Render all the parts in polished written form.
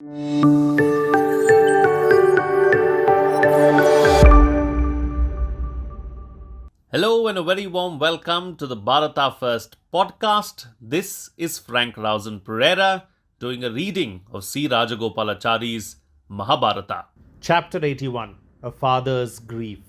Hello and a very warm welcome to the Bharata First podcast. This is Frank Rausan Pereira doing a reading of C.Raja.Gopalachari's Mahabharata. Chapter 81, A Father's Grief.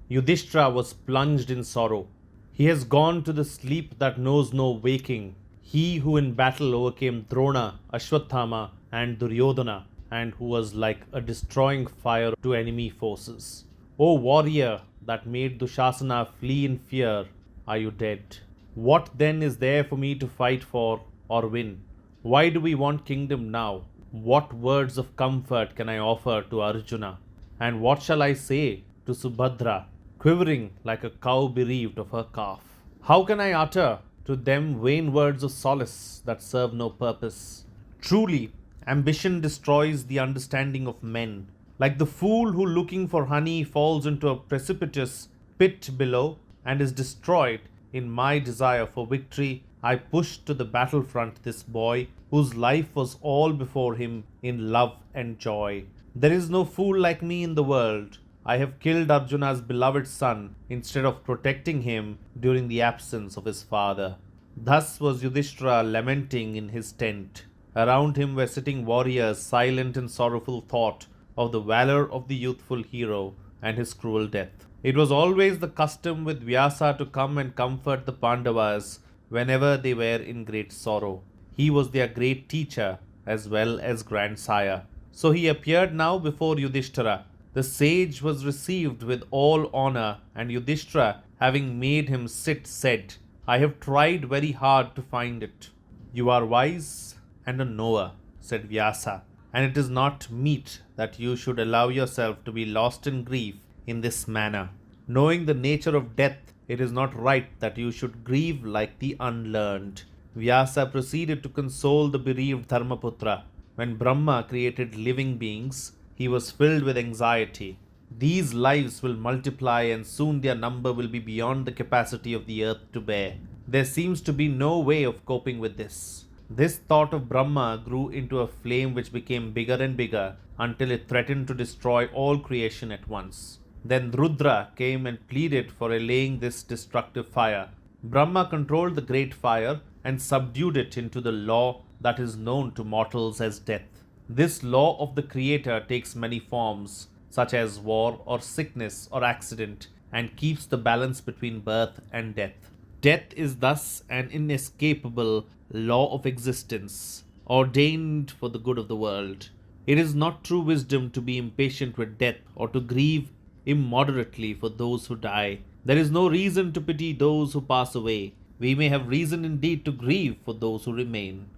Yudhishthira was plunged in sorrow. He has gone to the sleep that knows no waking. He who in battle overcame Drona, Ashwathama and Duryodhana, and who was like a destroying fire to enemy forces. O warrior that made Dushasana flee in fear, are you dead? What then is there for me to fight for or win? Why do we want kingdom now? What words of comfort can I offer to Arjuna? And what shall I say to Subhadra, quivering like a cow bereaved of her calf? How can I utter to them vain words of solace that serve no purpose? Truly, ambition destroys the understanding of men. Like the fool who looking for honey falls into a precipitous pit below and is destroyed, in my desire for victory, I pushed to the battlefront this boy whose life was all before him in love and joy. There is no fool like me in the world. I have killed Arjuna's beloved son instead of protecting him during the absence of his father. Thus was Yudhishthira lamenting in his tent. Around him were sitting warriors, silent in sorrowful thought of the valor of the youthful hero and his cruel death. It was always the custom with Vyasa to come and comfort the Pandavas whenever they were in great sorrow. He was their great teacher as well as grandsire. So he appeared now before Yudhishthira. The sage was received with all honor, and Yudhishthira, having made him sit, said, I have tried very hard to find it. You are wise and a knower, said Vyasa, and it is not meet that you should allow yourself to be lost in grief in this manner. Knowing the nature of death, it is not right that you should grieve like the unlearned. Vyasa proceeded to console the bereaved Dharmaputra. When Brahma created living beings, he was filled with anxiety. These lives will multiply and soon their number will be beyond the capacity of the earth to bear. There seems to be no way of coping with this. This thought of Brahma grew into a flame which became bigger and bigger until it threatened to destroy all creation at once. Then Rudra came and pleaded for allaying this destructive fire. Brahma controlled the great fire and subdued it into the law that is known to mortals as death. This law of the Creator takes many forms, such as war or sickness or accident, and keeps the balance between birth and death. Death is thus an inescapable law of existence, ordained for the good of the world. It is not true wisdom to be impatient with death or to grieve immoderately for those who die. There is no reason to pity those who pass away. We may have reason indeed to grieve for those who remain.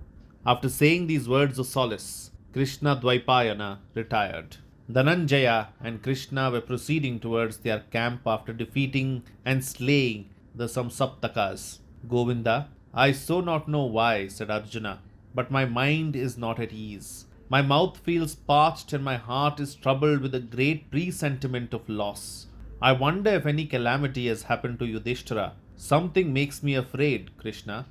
After saying these words of solace, Krishna Dvaipayana retired. Dhananjaya and Krishna were proceeding towards their camp after defeating and slaying the Samsaptakas. Govinda, I so not know why, said Arjuna, but my mind is not at ease. My mouth feels parched and my heart is troubled with a great presentiment of loss. I wonder if any calamity has happened to Yudhishthira. Something makes me afraid, Krishna.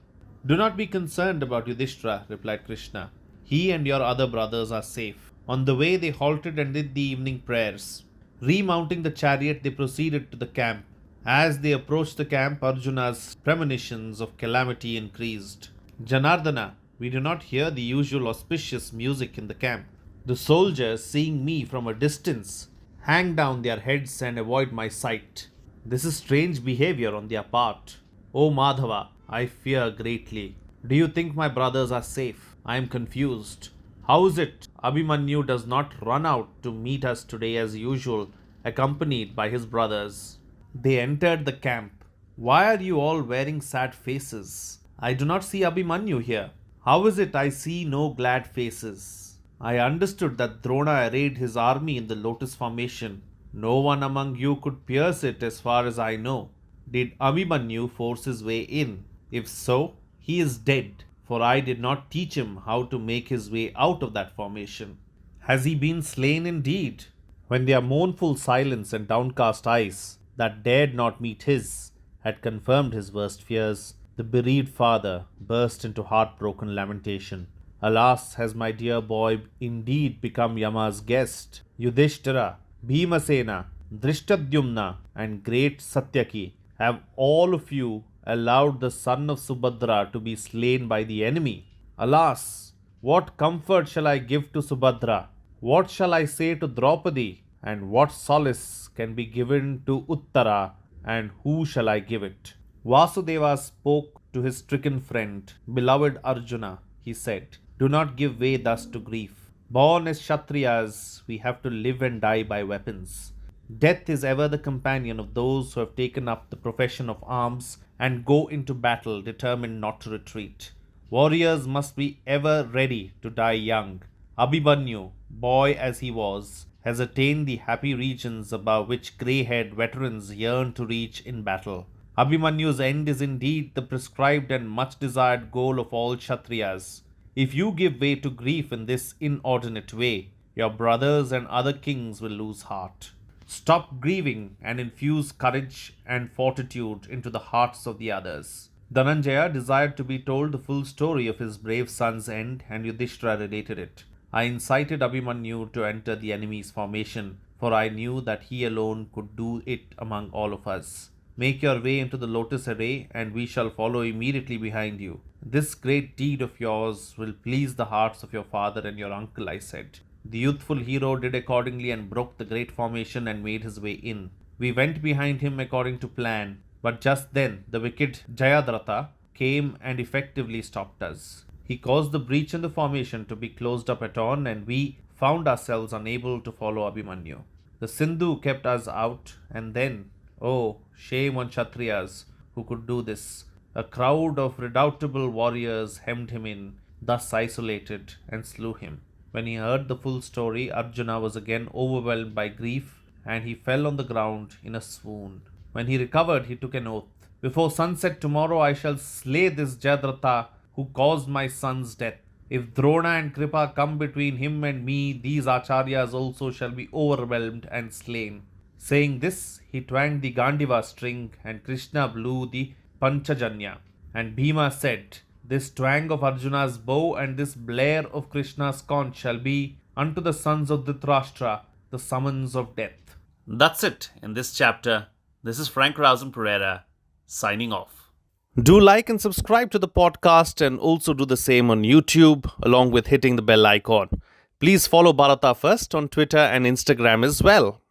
Do not be concerned about Yudhishthira, replied Krishna. He and your other brothers are safe. On the way they halted and did the evening prayers. Remounting the chariot, they proceeded to the camp. As they approached the camp, Arjuna's premonitions of calamity increased. Janardana, we do not hear the usual auspicious music in the camp. The soldiers, seeing me from a distance, hang down their heads and avoid my sight. This is strange behavior on their part. O Madhava, I fear greatly. Do you think my brothers are safe? I am confused. How is it Abhimanyu does not run out to meet us today as usual, accompanied by his brothers? They entered the camp. Why are you all wearing sad faces? I do not see Abhimanyu here. How is it I see no glad faces? I understood that Drona arrayed his army in the lotus formation. No one among you could pierce it as far as I know. Did Abhimanyu force his way in? If so, he is dead, for I did not teach him how to make his way out of that formation. Has he been slain indeed? When their mournful silence and downcast eyes, that dared not meet his, had confirmed his worst fears, the bereaved father burst into heartbroken lamentation. Alas, has my dear boy indeed become Yama's guest? Yudhishthira, Bhimasena, Drishtadyumna, and great Satyaki, have all of you allowed the son of Subhadra to be slain by the enemy? Alas, what comfort shall I give to Subhadra? What shall I say to Draupadi? And what solace can be given to Uttara? And who shall I give it? Vasudeva spoke to his stricken friend, beloved Arjuna. He said, do not give way thus to grief. Born as Kshatriyas, we have to live and die by weapons. Death is ever the companion of those who have taken up the profession of arms and go into battle determined not to retreat. Warriors must be ever ready to die young. Abhimanyu, boy as he was, has attained the happy regions above which grey-haired veterans yearn to reach in battle. Abhimanyu's end is indeed the prescribed and much desired goal of all Kshatriyas. If you give way to grief in this inordinate way, your brothers and other kings will lose heart. Stop grieving and infuse courage and fortitude into the hearts of the others. Dhananjaya desired to be told the full story of his brave son's end, and Yudhishthira related it. I incited Abhimanyu to enter the enemy's formation, for I knew that he alone could do it among all of us. Make your way into the lotus array, and we shall follow immediately behind you. This great deed of yours will please the hearts of your father and your uncle, I said. The youthful hero did accordingly and broke the great formation and made his way in. We went behind him according to plan, but just then the wicked Jayadratha came and effectively stopped us. He caused the breach in the formation to be closed up at on, and we found ourselves unable to follow Abhimanyu. The Sindhu kept us out, and then, oh, shame on Kshatriyas who could do this. A crowd of redoubtable warriors hemmed him in, thus isolated, and slew him. When he heard the full story, Arjuna was again overwhelmed by grief, and he fell on the ground in a swoon. When he recovered, he took an oath. Before sunset tomorrow, I shall slay this Jayadratha who caused my son's death. If Drona and Kripa come between him and me, these Acharyas also shall be overwhelmed and slain. Saying this, he twanged the Gandiva string, and Krishna blew the Panchajanya. And Bhima said, this twang of Arjuna's bow and this blare of Krishna's conch shall be unto the sons of Dhritarashtra the summons of death. That's it in this chapter. This is Frank Rausan Pereira signing off. Do like and subscribe to the podcast, and also do the same on YouTube along with hitting the bell icon. Please follow Bharata First on Twitter and Instagram as well.